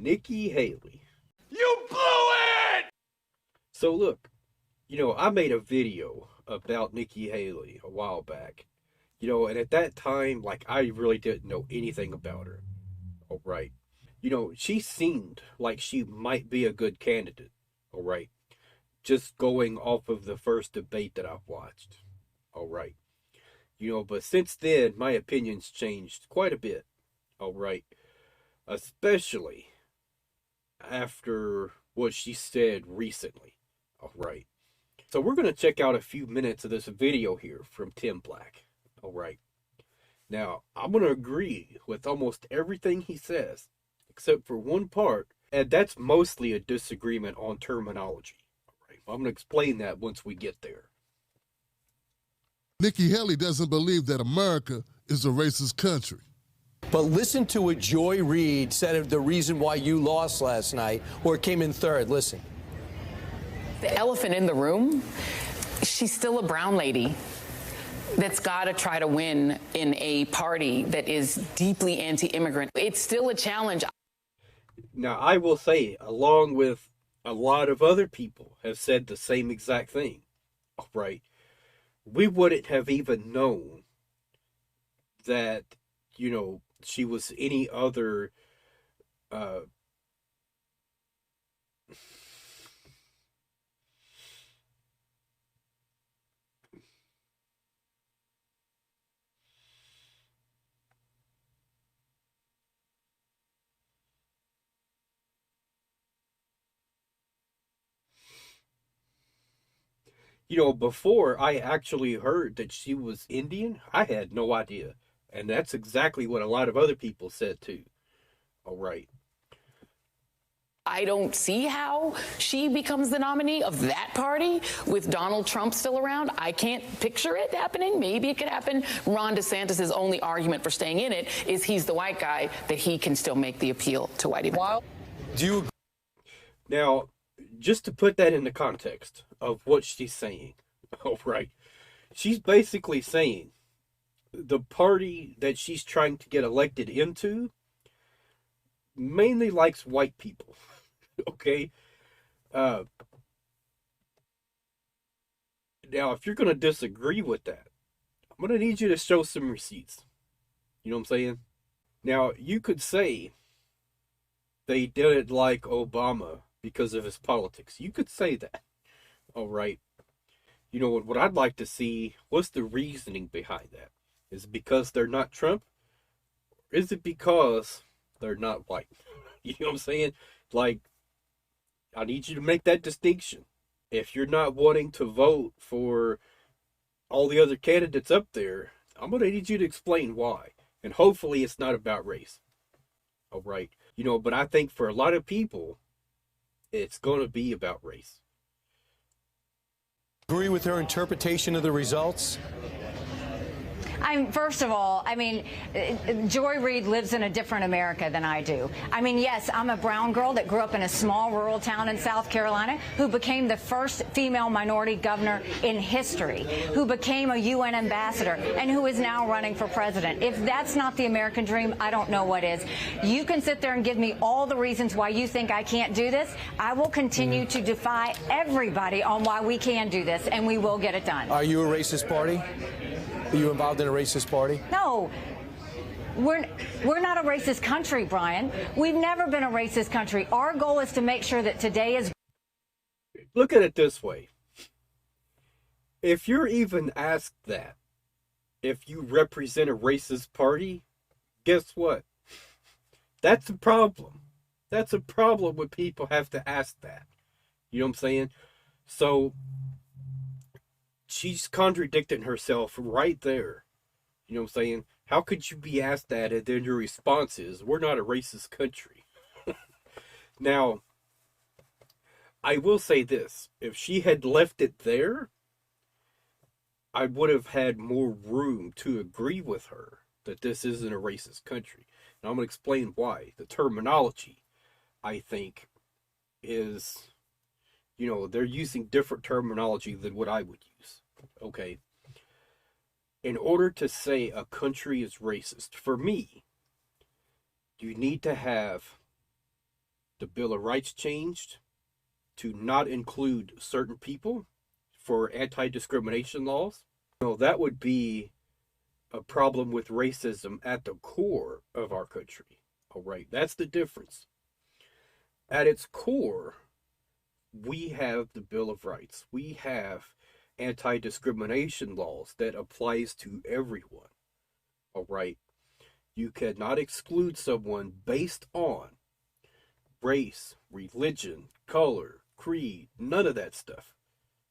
Nikki Haley. You blew it! So look, I made a video about Nikki Haley a while back. And at that time, like, I really didn't know anything about her. All right. She seemed like she might be a good candidate. All right. Just going off of the first debate that I've watched. All right. But since then, my opinion's changed quite a bit. All right. Especially after what she said recently. All right. So we're going to check out a few minutes of this video here from Tim Black. All right. Now, I'm going to agree with almost everything he says, except for one part, and that's mostly a disagreement on terminology. All right. I'm going to explain that once we get there. Nikki Haley doesn't believe that America is a racist country. But listen to what Joy Reid said of the reason why you lost last night, or came in third. Listen. The elephant in the room, she's still a brown lady that's got to try to win in a party that is deeply anti-immigrant. It's still a challenge. Now, I will say, along with a lot of other people have said the same exact thing, all right? We wouldn't have even known that, she was any other, before I actually heard that she was Indian, I had no idea. And that's exactly what a lot of other people said too. All right. I don't see how she becomes the nominee of that party with Donald Trump still around. I can't picture it happening. Maybe it could happen. Ron DeSantis' only argument for staying in it is he's the white guy, that he can still make the appeal to white people. Do you? Now, just to put that into context of what she's saying, all right, she's basically saying the party that she's trying to get elected into mainly likes white people, okay? Now, if you're going to disagree with that, I'm going to need you to show some receipts. You know what I'm saying? Now, you could say they didn't like Obama because of his politics. You could say that, all right? What I'd like to see, what's the reasoning behind that? Is it because they're not Trump? Or is it because they're not white? You know what I'm saying? Like, I need you to make that distinction. If you're not wanting to vote for all the other candidates up there, I'm going to need you to explain why. And hopefully it's not about race. All right? But I think for a lot of people, it's going to be about race. Agree with her interpretation of the results? First of all, Joy Reid lives in a different America than I do. Yes, I'm a brown girl that grew up in a small rural town in South Carolina who became the first female minority governor in history, who became a UN ambassador, and who is now running for president. If that's not the American dream, I don't know what is. You can sit there and give me all the reasons why you think I can't do this. I will continue to defy everybody on why we can do this, and we will get it done. Are you a racist party? Are you involved in a racist party? No. We're not a racist country, Brian. We've never been a racist country. Our goal is to make sure that today is... Look at it this way. If you're even asked that, if you represent a racist party, guess what? That's a problem. That's a problem when people have to ask that. You know what I'm saying? So she's contradicting herself right there. You know what I'm saying? How could you be asked that and then your response is, we're not a racist country? Now, I will say this. If she had left it there, I would have had more room to agree with her that this isn't a racist country. And I'm going to explain why. The terminology, I think, is, they're using different terminology than what I would use. Okay. In order to say a country is racist, for me, you need to have the Bill of Rights changed to not include certain people for anti-discrimination laws, that would be a problem with racism at the core of our country. All right, that's the difference. At its core, we have the Bill of Rights. We have anti-discrimination laws that applies to everyone. All right, you cannot exclude someone based on race, religion, color, creed, none of that stuff.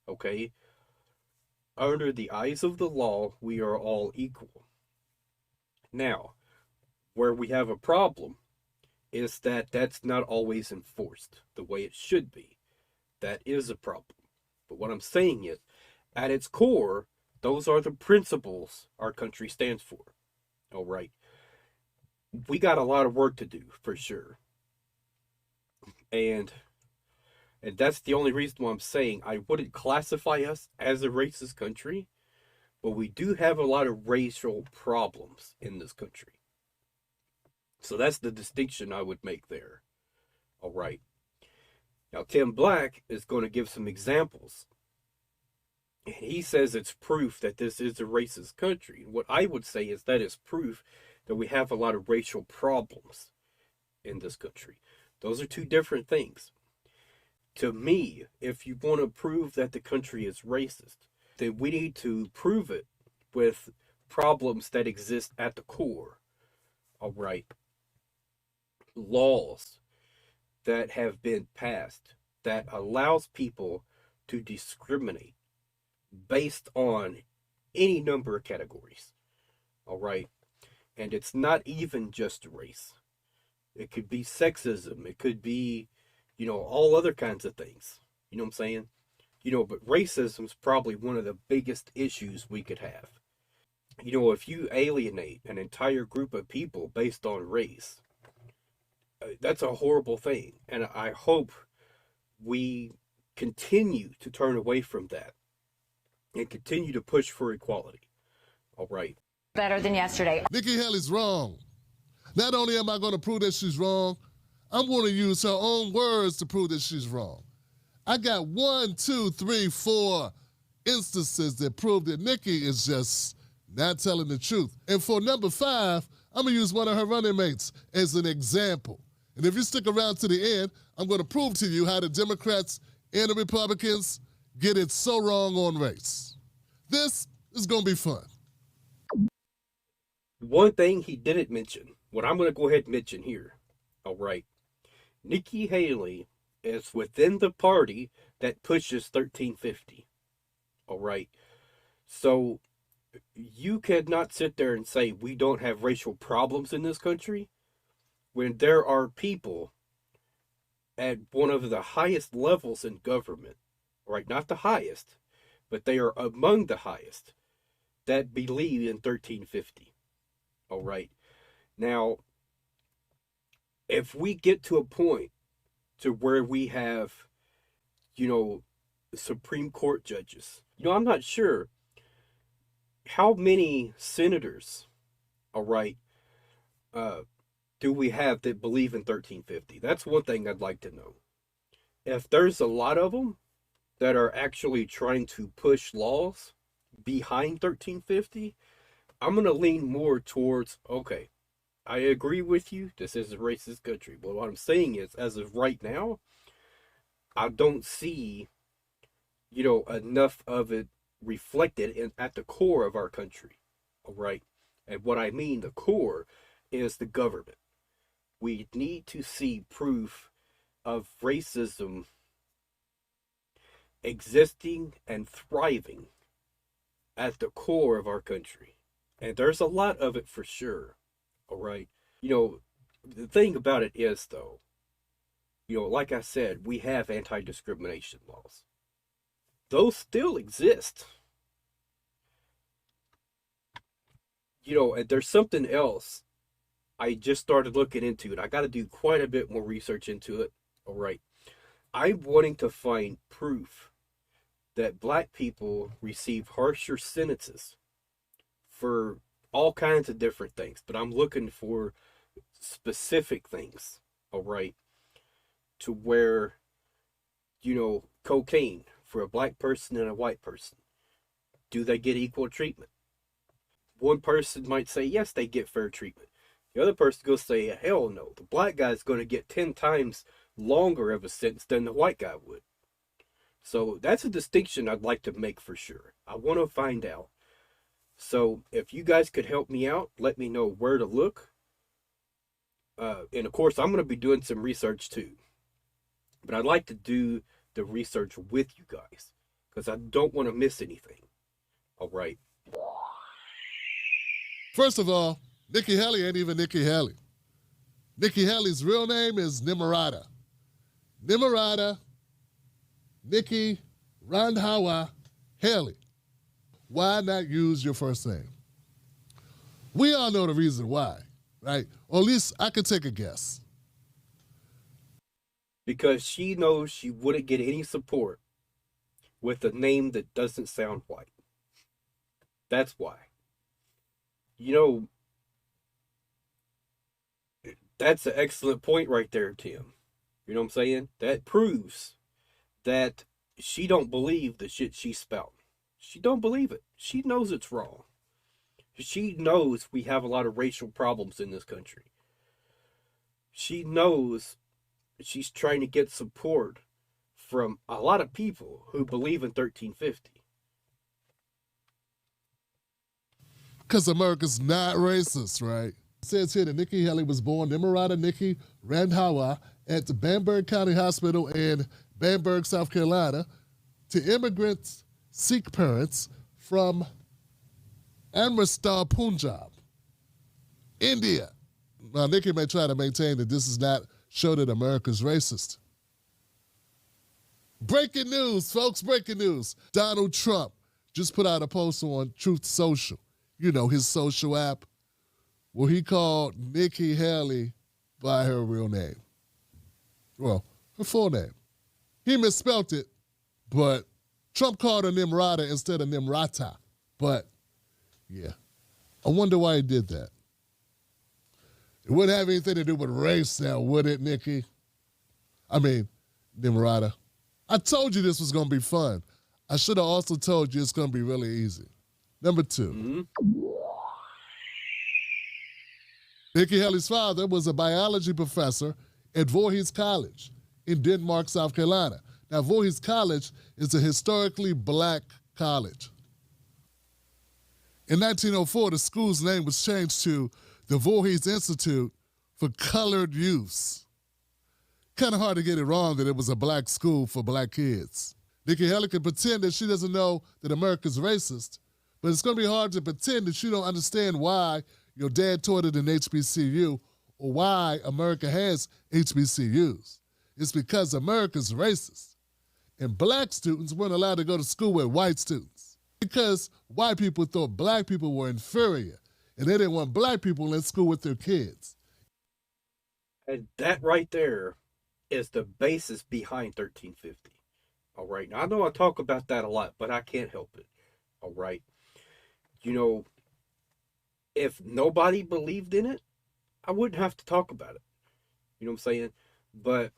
Okay? Under the eyes of the law, we are all equal. Now, where we have a problem is that that's not always enforced the way it should be. That is a problem. But what I'm saying is, at its core, those are the principles our country stands for. All right. We got a lot of work to do, for sure. And that's the only reason why I'm saying I wouldn't classify us as a racist country, but we do have a lot of racial problems in this country. So that's the distinction I would make there. All right. Now, Tim Black is going to give some examples. And he says it's proof that this is a racist country. What I would say is that is proof that we have a lot of racial problems in this country. Those are two different things. To me, if you want to prove that the country is racist, then we need to prove it with problems that exist at the core. All right. Laws that have been passed that allows people to discriminate based on any number of categories. All right. And it's not even just race. It could be sexism. It could be, all other kinds of things. You know what I'm saying? But racism is probably one of the biggest issues we could have. If you alienate an entire group of people based on race, that's a horrible thing. And I hope we continue to turn away from that and continue to push for equality. All right. Better than yesterday. Nikki Haley's wrong. Not only am I going to prove that she's wrong, I'm going to use her own words to prove that she's wrong. I got 1, 2, 3, 4 instances that prove that Nikki is just not telling the truth. And for number 5, I'm going to use one of her running mates as an example. And if you stick around to the end, I'm going to prove to you how the Democrats and the Republicans get it so wrong on race. This is going to be fun. One thing he didn't mention, what I'm going to go ahead and mention here. All right. Nikki Haley is within the party that pushes 1350. All right. So you cannot sit there and say we don't have racial problems in this country when there are people at one of the highest levels in government, right? Not the highest, but they are among the highest that believe in 1350. All right. Now, if we get to a point to where we have, Supreme Court judges, I'm not sure how many senators, all right, do we have that believe in 1350? That's one thing I'd like to know. If there's a lot of them that are actually trying to push laws behind 1350, I'm going to lean more towards, okay, I agree with you, this is a racist country. But what I'm saying is, as of right now, I don't see, enough of it reflected at the core of our country. All right. And what I mean, the core is the government. We need to see proof of racism existing and thriving at the core of our country. And there's a lot of it for sure. All right. The thing about it is, though, like I said, we have anti-discrimination laws. Those still exist. And there's something else I just started looking into, and I got to do quite a bit more research into it. All right. I'm wanting to find proof that black people receive harsher sentences for all kinds of different things, but I'm looking for specific things. All right. to where, cocaine for a black person and a white person, do they get equal treatment? One person might say, yes, they get fair treatment. The other person goes say, hell no, the black guy's going to get 10 times longer of a sentence than the white guy would. So that's a distinction I'd like to make for sure. I want to find out. So if you guys could help me out, let me know where to look. And of course, I'm going to be doing some research too. But I'd like to do the research with you guys because I don't want to miss anything. All right. First of all, Nikki Haley ain't even Nikki Haley. Nikki Haley's real name is Nimarata. Nimarata Nikki Randhawa Haley. Why not use your first name? We all know the reason why, right? Or at least I could take a guess. Because she knows she wouldn't get any support with a name that doesn't sound white. That's why. That's an excellent point right there, Tim. You know what I'm saying? That proves that she don't believe the shit she's spouting. She don't believe it. She knows it's wrong. She knows we have a lot of racial problems in this country. She knows she's trying to get support from a lot of people who believe in 1350. Because America's not racist, right? It says here that Nikki Haley was born Nimarata Nikki Randhawa at the Bamberg County Hospital in Bamberg, South Carolina, to immigrants' Sikh parents from Amritsar, Punjab, India. Now, Nikki may try to maintain that this does not show that America's racist. Breaking news, folks, breaking news. Donald Trump just put out a post on Truth Social, his social app, where he called Nikki Haley by her real name. Well, her full name. He misspelt it, but Trump called her Nimrata instead of Nimrata. But, yeah, I wonder why he did that. It wouldn't have anything to do with race now, would it, Nikki? I mean, Nimrata. I told you this was going to be fun. I should have also told you it's going to be really easy. Number 2. Nikki Haley's father was a biology professor at Voorhees College in Denmark, South Carolina. Now, Voorhees College is a historically black college. In 1904, the school's name was changed to the Voorhees Institute for Colored Youths. Kind of hard to get it wrong that it was a black school for black kids. Nikki Haley can pretend that she doesn't know that America's racist, but it's going to be hard to pretend that you don't understand why your dad taught at an HBCU or why America has HBCUs. It's because America's racist. And black students weren't allowed to go to school with white students because white people thought black people were inferior and they didn't want black people in school with their kids. And that right there is the basis behind 1350. All right. Now, I know I talk about that a lot, but I can't help it. All right. If nobody believed in it, I wouldn't have to talk about it. You know what I'm saying? But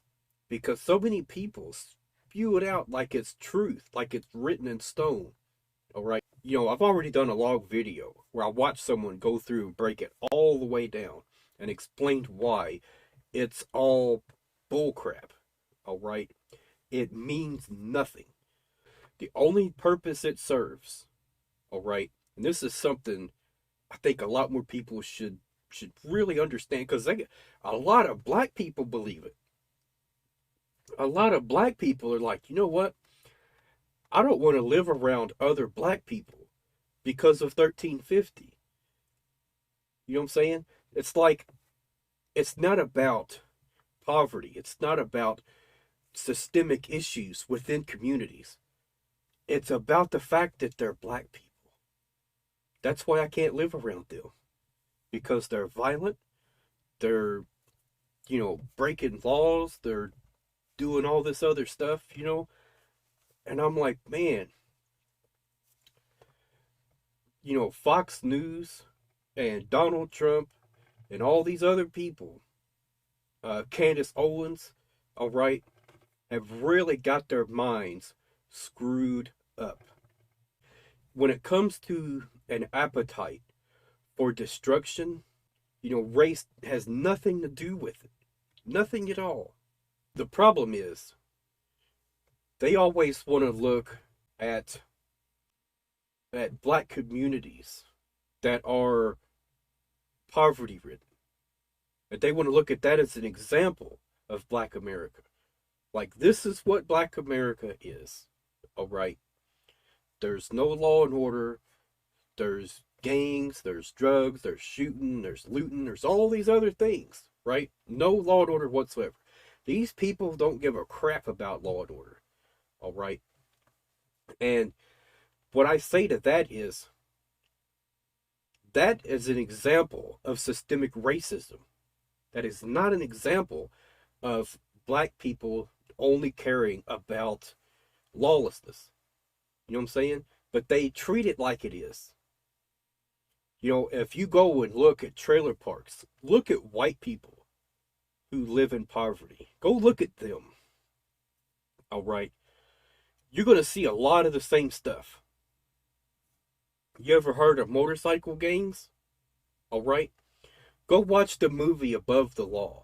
because so many people spew it out like it's truth, like it's written in stone. All right. I've already done a long video where I watched someone go through and break it all the way down and explained why it's all bullcrap. All right. It means nothing. The only purpose it serves. All right. And this is something I think a lot more people should really understand, because a lot of black people believe it. A lot of black people are like, you know what? I don't want to live around other black people because of 1350. You know what I'm saying? It's like, it's not about poverty. It's not about systemic issues within communities. It's about the fact that they're black people. That's why I can't live around them. Because they're violent. They're, breaking laws. They're doing all this other stuff, And I'm like, man, Fox News and Donald Trump and all these other people, Candace Owens, all right, have really got their minds screwed up. When it comes to an appetite for destruction, race has nothing to do with it. Nothing at all. The problem is, they always want to look at black communities that are poverty ridden. And they want to look at that as an example of black America. Like, this is what black America is. All right. There's no law and order. There's gangs, there's drugs, there's shooting, there's looting, there's all these other things, right? No law and order whatsoever. These people don't give a crap about law and order. All right. And what I say to that is an example of systemic racism. That is not an example of black people only caring about lawlessness. You know what I'm saying? But they treat it like it is. If you go and look at trailer parks, look at white people who live in poverty. Go look at them. All right. You're going to see a lot of the same stuff. You ever heard of motorcycle gangs? All right. Go watch the movie Above the Law.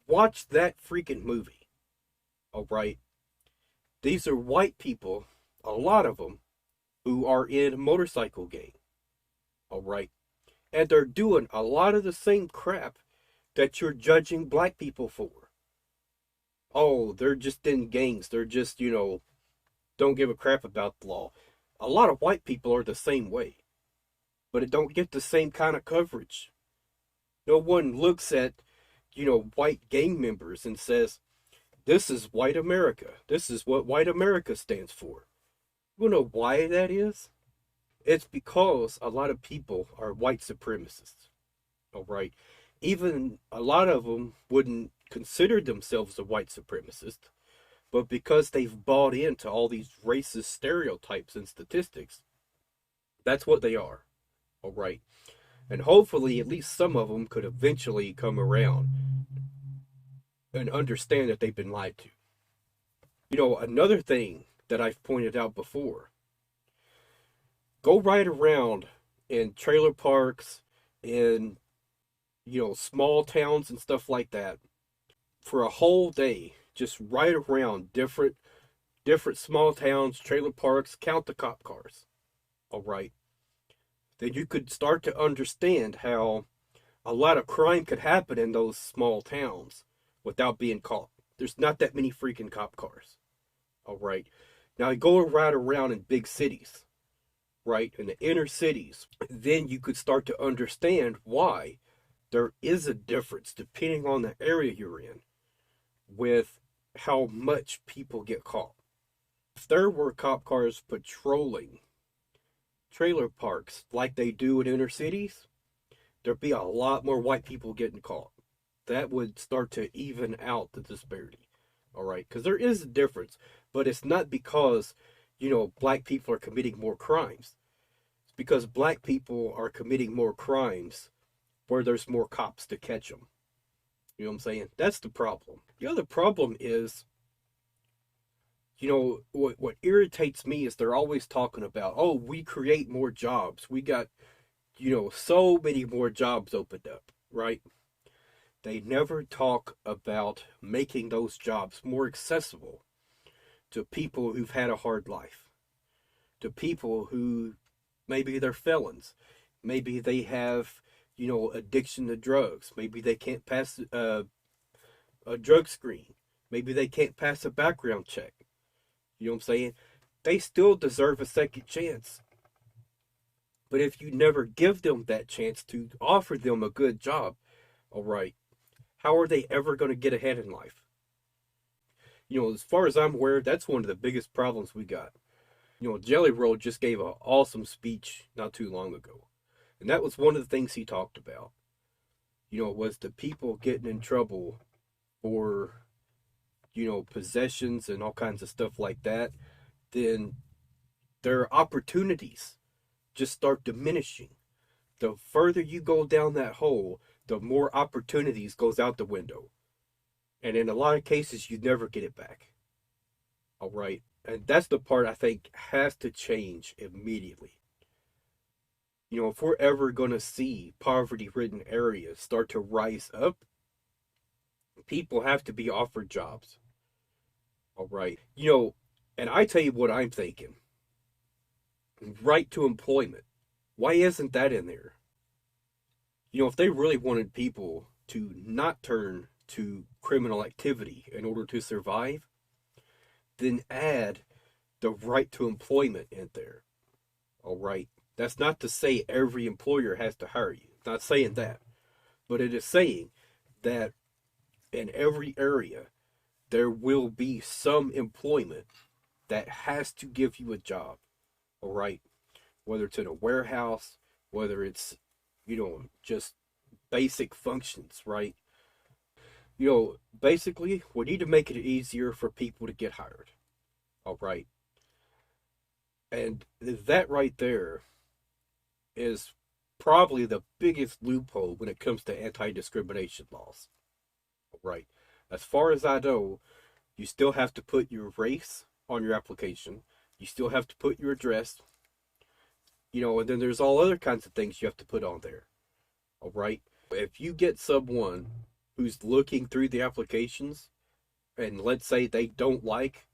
Watch that freaking movie. All right. These are white people, a lot of them, who are in a motorcycle gang. All right. And they're doing a lot of the same crap that you're judging black people for. Oh, they're just in gangs. They're just, don't give a crap about the law. A lot of white people are the same way. But it don't get the same kind of coverage. No one looks at, white gang members and says, this is white America. This is what white America stands for. You know why that is? It's because a lot of people are white supremacists. All right. Even a lot of them wouldn't consider themselves a white supremacist, but because they've bought into all these racist stereotypes and statistics, that's what they are. All right. And hopefully at least some of them could eventually come around and understand that they've been lied to. Another thing that I've pointed out before, go ride around in trailer parks, in, small towns and stuff like that for a whole day. Just ride around different small towns, trailer parks, count the cop cars. All right. Then you could start to understand how a lot of crime could happen in those small towns without being caught. There's not that many freaking cop cars. All right. Now, go and ride around in big cities, right, in the inner cities. Then you could start to understand why there is a difference depending on the area you're in with how much people get caught. If there were cop cars patrolling trailer parks like they do in inner cities, there'd be a lot more white people getting caught. That would start to even out the disparity. All right, because there is a difference, but it's not because, black people are committing more crimes. It's because black people are committing more crimes where there's more cops to catch them. You know what I'm saying? That's the problem. The other problem is, what irritates me is they're always talking about, oh, we create more jobs. We got, so many more jobs opened up, right? They never talk about making those jobs more accessible to people who've had a hard life, to people who maybe they're felons, maybe they have, addiction to drugs, maybe they can't pass a drug screen, maybe they can't pass a background check. You know what I'm saying? They still deserve a second chance. But if you never give them that chance to offer them a good job, all right, how are they ever going to get ahead in life? As far as I'm aware, that's one of the biggest problems we got. Jelly Roll just gave an awesome speech not too long ago. And that was one of the things he talked about. Was the people getting in trouble for, possessions and all kinds of stuff like that, then their opportunities just start diminishing. The further you go down that hole, the more opportunities goes out the window. And in a lot of cases, you never get it back. All right. And that's the part I think has to change immediately. If we're ever going to see poverty ridden areas start to rise up, people have to be offered jobs. All right. And I tell you what I'm thinking, right to employment. Why isn't that in there? If they really wanted people to not turn to criminal activity in order to survive, then add the right to employment in there. All right. That's not to say every employer has to hire you. Not saying that. But it is saying that in every area, there will be some employment that has to give you a job. All right. Whether it's in a warehouse, whether it's, just basic functions, right? Basically, we need to make it easier for people to get hired. All right. And that right there is probably the biggest loophole when it comes to anti-discrimination laws. All right. As far as I know, you still have to put your race on your application. You still have to put your address. And then there's all other kinds of things you have to put on there. All right. If you get someone who's looking through the applications and let's say they don't like,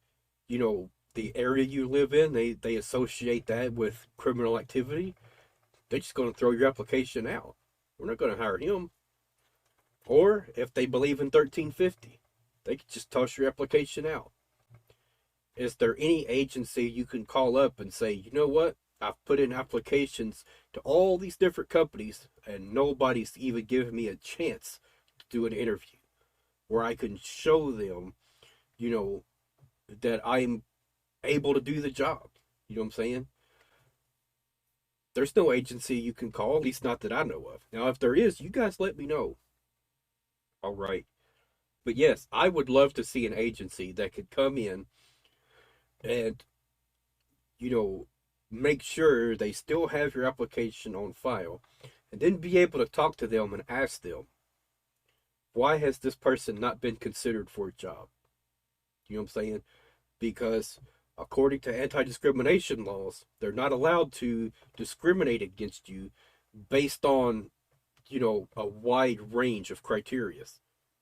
the area you live in, they associate that with criminal activity, they're just going to throw your application out. We're not going to hire him. Or if they believe in 1350, they could just toss your application out. Is there any agency you can call up and say, you know what? I've put in applications to all these different companies and nobody's even given me a chance to do an interview where I can show them, that I'm able to do the job. You know what I'm saying? There's no agency you can call, at least not that I know of. Now, if there is, you guys let me know. All right. But yes, I would love to see an agency that could come in and, make sure they still have your application on file and then be able to talk to them and ask them, why has this person not been considered for a job? You know what I'm saying? Because according to anti-discrimination laws, they're not allowed to discriminate against you based on, a wide range of criteria.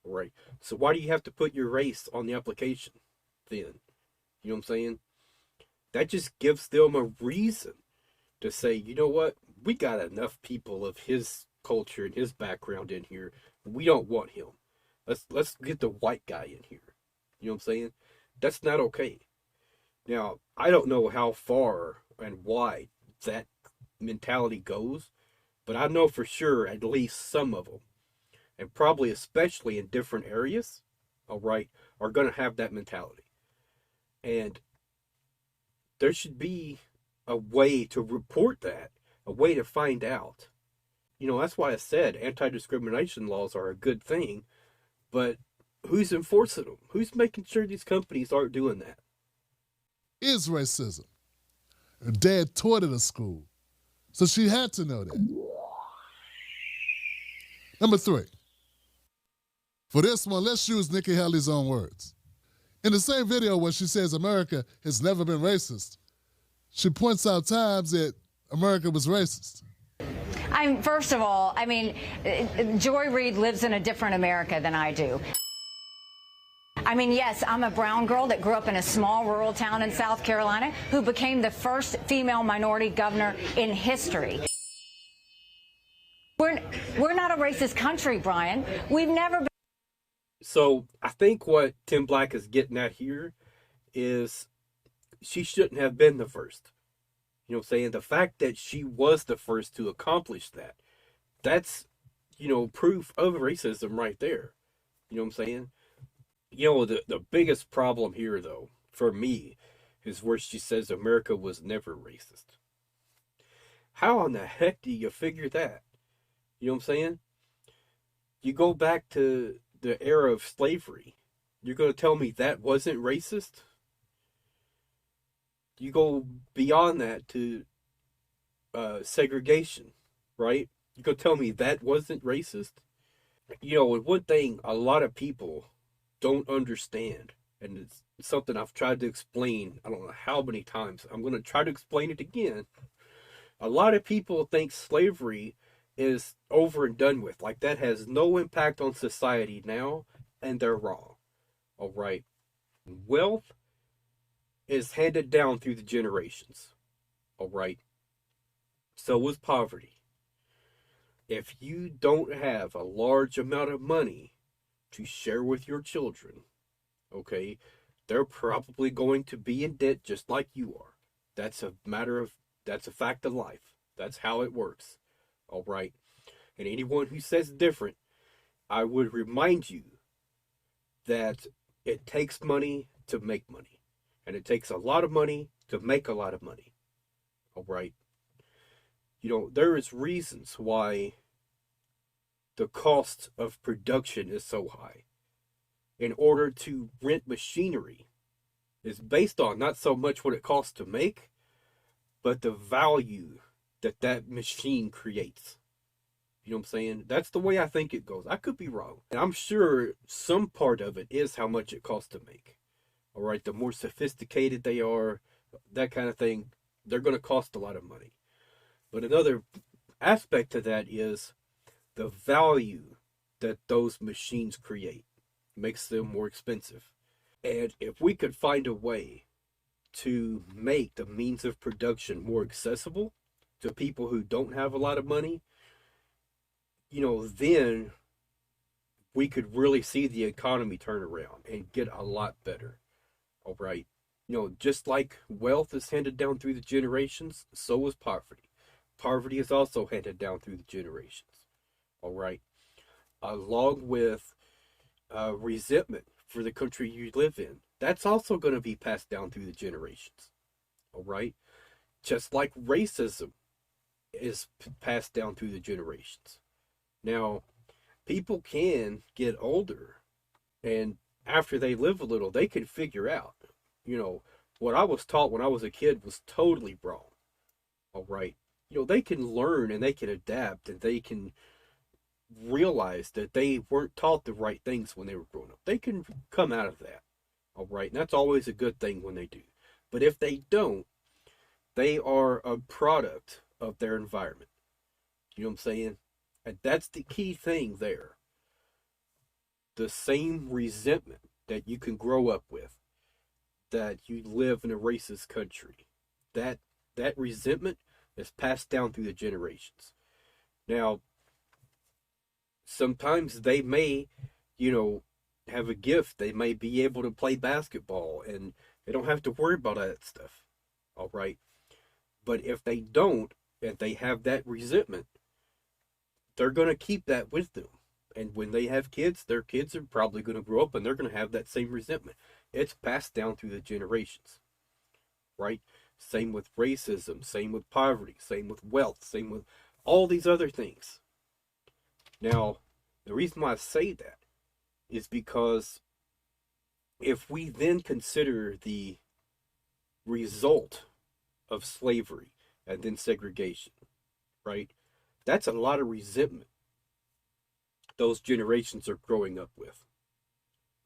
All right. So why do you have to put your race on the application then? You know what I'm saying? That just gives them a reason to say, you know what? We got enough people of his culture and his background in here. We don't want him. Let's get the white guy in here. You know what I'm saying? That's not okay. Now, I don't know how far and wide that mentality goes, but I know for sure at least some of them, and probably especially in different areas, all right, are going to have that mentality. And there should be a way to report that, a way to find out. That's why I said anti-discrimination laws are a good thing, but who's enforcing them? Who's making sure these companies aren't doing that? Is racism. Her dad taught at a school, so she had to know that. Number 3. For this one, let's use Nikki Haley's own words. In the same video where she says America has never been racist, she points out times that America was racist. First of all, Joy Reid lives in a different America than I do. Yes, I'm a brown girl that grew up in a small rural town in South Carolina who became the first female minority governor in history. We're not a racist country, Brian. We've never been. So I think what Tim Black is getting at here is she shouldn't have been the first. You know what I'm saying? The fact that she was the first to accomplish that, that's, proof of racism right there. You know what I'm saying? The biggest problem here, though, for me, is where she says America was never racist. How in the heck do you figure that? You know what I'm saying? You go back to the era of slavery. You're going to tell me that wasn't racist? You go beyond that to segregation, right? You're going to tell me that wasn't racist? And one thing a lot of people don't understand, and it's something I've tried to explain, I don't know how many times. I'm going to try to explain it again. A lot of people think slavery is over and done with. Like that has no impact on society now, and they're wrong. All right. Wealth is handed down through the generations. All right. So is poverty. If you don't have a large amount of money to share with your children, okay, they're probably going to be in debt just like you are. That's a matter of, that's a fact of life. That's how it works. All right. And anyone who says different, I would remind you that it takes money to make money. And it takes a lot of money to make a lot of money. All right. You know, there is reasons why the cost of production is so high. In order to rent machinery is based on not so much what it costs to make, but the value that that machine creates. You know what I'm saying? That's the way I think it goes. I could be wrong. And I'm sure some part of it is how much it costs to make. All right, the more sophisticated they are, that kind of thing, they're going to cost a lot of money. But another aspect to that is the value that those machines create makes them more expensive. And if we could find a way to make the means of production more accessible to people who don't have a lot of money, you know, then we could really see the economy turn around and get a lot better. All right. You know, just like wealth is handed down through the generations, so is poverty. Poverty is also handed down through the generations. All right. Along with resentment for the country you live in. That's also going to be passed down through the generations. All right. Just like racism is passed down through the generations. Now, people can get older, and after they live a little, they can figure out, you know, what I was taught when I was a kid was totally wrong. All right. You know, they can learn and they can adapt and they can realize that they weren't taught the right things when they were growing up. They can come out of that. All right. And that's always a good thing when they do. But if they don't, they are a product of their environment. You know what I'm saying? And that's the key thing there. The same resentment that you can grow up with, that you live in a racist country, that resentment is passed down through the generations. Now, sometimes they may, you know, have a gift. They may be able to play basketball and they don't have to worry about that stuff. All right. But if they don't, and they have that resentment, they're going to keep that with them. And when they have kids, their kids are probably going to grow up and they're going to have that same resentment. It's passed down through the generations, right? Same with racism, same with poverty, same with wealth, same with all these other things. Now, the reason why I say that is because if we then consider the result of slavery and then segregation, right? That's a lot of resentment those generations are growing up with.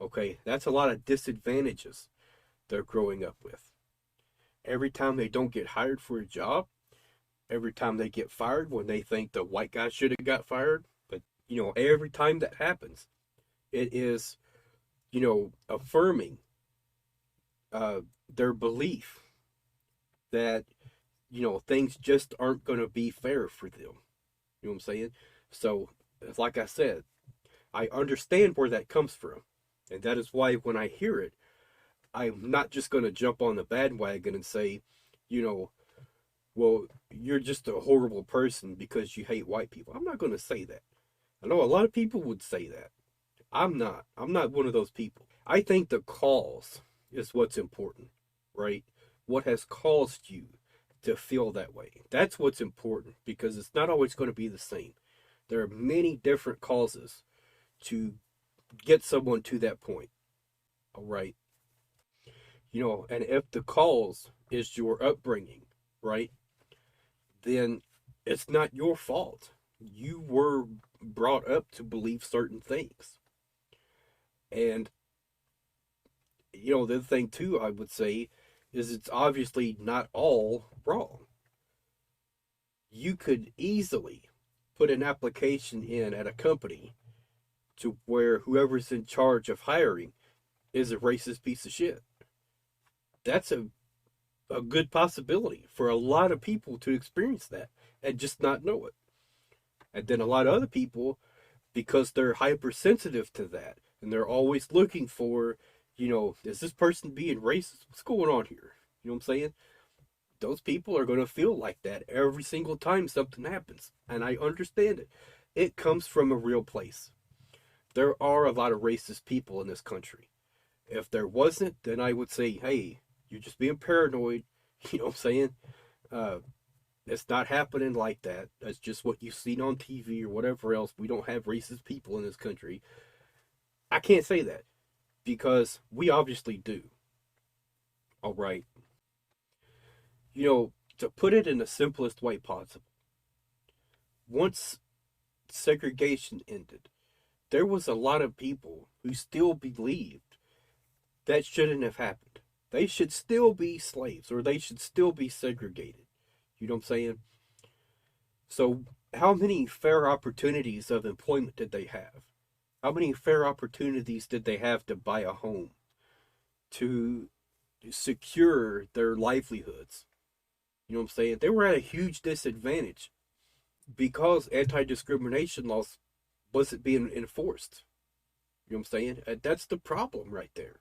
Okay, that's a lot of disadvantages they're growing up with. Every time they don't get hired for a job, every time they get fired when they think the white guy should have got fired, but you know, every time that happens, it is, you know, affirming their belief that, you know, things just aren't going to be fair for them. You know what I'm saying? So, like I said, I understand where that comes from. And that is why when I hear it, I'm not just going to jump on the bandwagon and say, you know, well, you're just a horrible person because you hate white people. I'm not going to say that. I know a lot of people would say that. I'm not. I'm not one of those people. I think the cause is what's important, right? What has caused you to feel that way? That's what's important, because it's not always going to be the same. There are many different causes to get someone to that point. All right. You know, and if the cause is your upbringing, right, then it's not your fault. You were brought up to believe certain things. And the other thing too, I would say, is it's obviously not all wrong. You could easily put an application in at a company to where whoever's in charge of hiring is a racist piece of shit. That's a good possibility for a lot of people to experience that and just not know it. And then a lot of other people, because they're hypersensitive to that and they're always looking for, is this person being racist? What's going on here? You know what I'm saying? Those people are going to feel like that every single time something happens. And I understand it. It comes from a real place. There are a lot of racist people in this country. If there wasn't, then I would say, hey, you're just being paranoid. You know what I'm saying? Uh, it's not happening like that. That's just what you've seen on TV or whatever else. We don't have racist people in this country. I can't say that because we obviously do. All right. To put it in the simplest way possible, once segregation ended, there was a lot of people who still believed that shouldn't have happened. They should still be slaves or they should still be segregated. You know what I'm saying? So, how many fair opportunities of employment did they have? How many fair opportunities did they have to buy a home, to secure their livelihoods? You know what I'm saying? They were at a huge disadvantage because anti-discrimination laws wasn't being enforced. You know what I'm saying? That's the problem right there.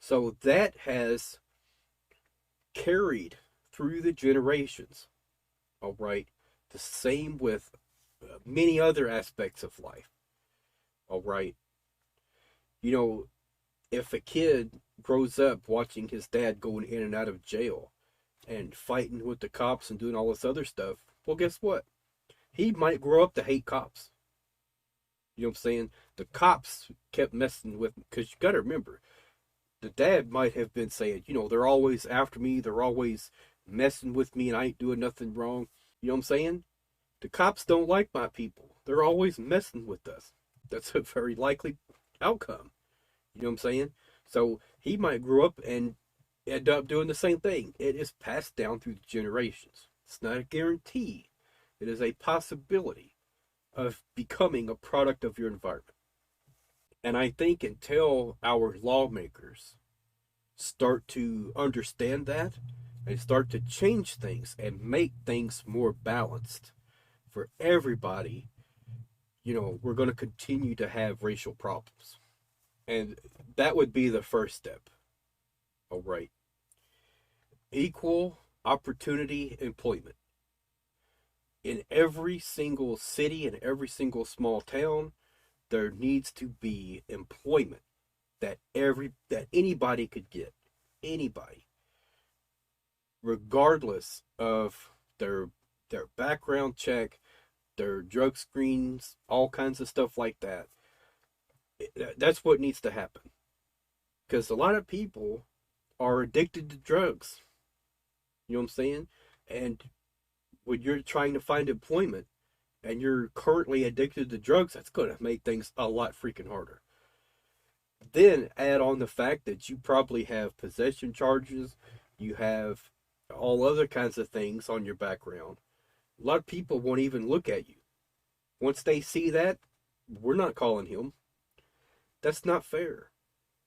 So that has carried through the generations. All right. The same with many other aspects of life. All right. If a kid grows up watching his dad going in and out of jail and fighting with the cops and doing all this other stuff, well, guess what? He might grow up to hate cops. You know what I'm saying? The cops kept messing with him because you got to remember, the dad might have been saying, they're always after me, they're always messing with me, and I ain't doing nothing wrong. You know what I'm saying? The cops don't like my people. They're always messing with us. That's a very likely outcome. You know what I'm saying? So he might grow up and end up doing the same thing. It is passed down through the generations. It's not a guarantee. It is a possibility of becoming a product of your environment. And I think until our lawmakers start to understand that and start to change things and make things more balanced for everybody, we're going to continue to have racial problems. And that would be the first step. All right. Equal opportunity employment. In every single city and every single small town, there needs to be employment that anybody could get. Anybody. Regardless of their background check, their drug screens, all kinds of stuff like that. That's what needs to happen. Because a lot of people are addicted to drugs. You know what I'm saying? And when you're trying to find employment and you're currently addicted to drugs, that's going to make things a lot freaking harder. Then add on the fact that you probably have possession charges, you have all other kinds of things on your background. A lot of people won't even look at you. Once they see that, we're not calling him. That's not fair.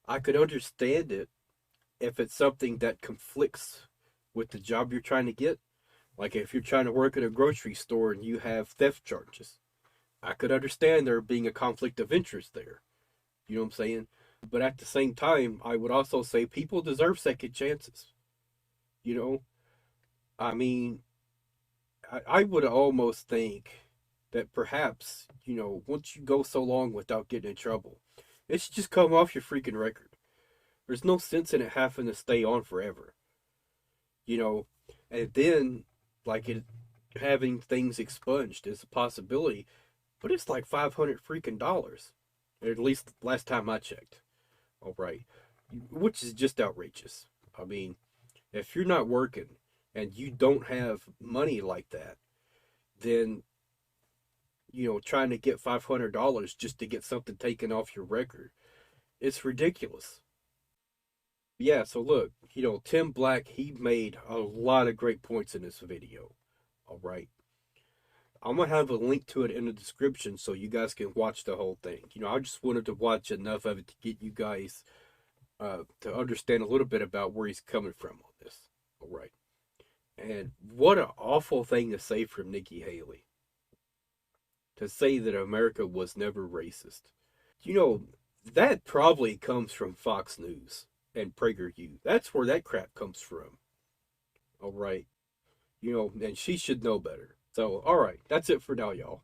I could understand it if it's something that conflicts with the job you're trying to get. Like if you're trying to work at a grocery store and you have theft charges. I could understand there being a conflict of interest there. You know what I'm saying? But at the same time, I would also say people deserve second chances. I mean, I would almost think that perhaps, once you go so long without getting in trouble, it should just come off your freaking record. There's no sense in it having to stay on forever. And then, having things expunged is a possibility, but it's like $500 freaking dollars. At least last time I checked. All right. Which is just outrageous. I mean, if you're not working and you don't have money like that, then, trying to get $500 just to get something taken off your record, it's ridiculous. Yeah, so look, Tim Black, he made a lot of great points in this video. All right. I'm going to have a link to it in the description so you guys can watch the whole thing. I just wanted to watch enough of it to get you guys to understand a little bit about where he's coming from on this. All right. And what an awful thing to say from Nikki Haley. To say that America was never racist. That probably comes from Fox News and PragerU. That's where that crap comes from. All right. And she should know better. So, all right. That's it for now, y'all.